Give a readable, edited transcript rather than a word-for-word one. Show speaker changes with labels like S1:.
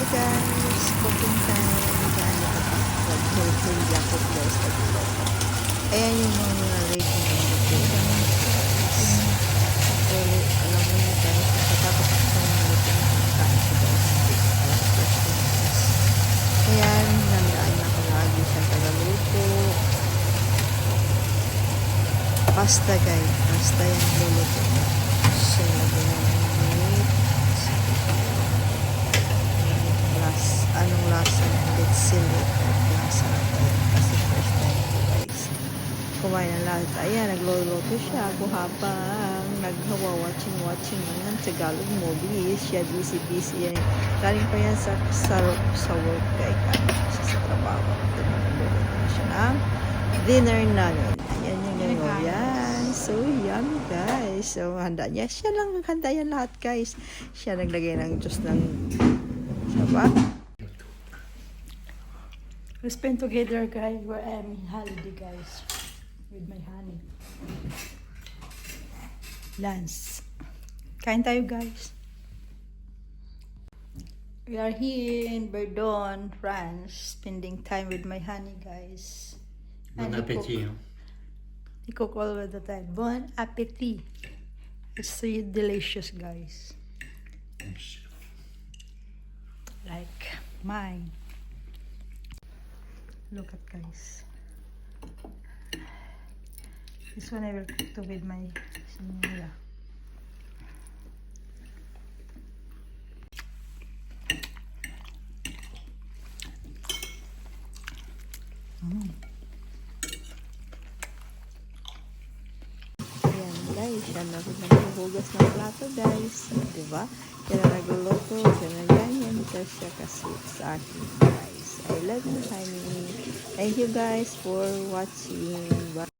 S1: guys, cooking time. Gano'n ka pa. Nag-hilpil Jacob guys. Nag-hilpil. Ayan yung mga ready na lutuan. Actually, alam mo yun guys, nakatapos ako sa mga lutuan ng kain ko guys. Alas 10 guys. Ayan, nandaan ako lagi sa tagaluto. Pasta guys. Pasta yung luluto. So, lagyan na ng meat. Anong lasa ng litsil at lasa kasi first time ko guys kumain ng lahat. Ayan, nagluluto siya ako habang naghawa-watching ng Tagalog movies. Siya busy yan. Galing pa yan sa work guys. Siya sa trabaho. Nagluluto na siya ng dinner namin. Ayan yung gano'n. Yan. So, yummy guys. So, handa niya. Siya lang naghanda yan lahat guys. Siya naglagay ng juice ng saba.
S2: We spend together guys, we're having holiday guys with my honey. Lunch. Kain tayo guys. We are here in Verdun, France, spending time with my honey guys.
S3: Bon appétit.
S2: He cook all of the time. Bon appétit. It's so delicious guys. Like mine. Look at guys. This one I will cook to with my sinula.
S1: Ayan guys, yan na rin naghuhugas ng plato guys. Diba? Yan na nagluluto. Yan na ganyan. Kasi siya kasweet sa akin guys. I love you honey. Thank you guys for watching. Bye.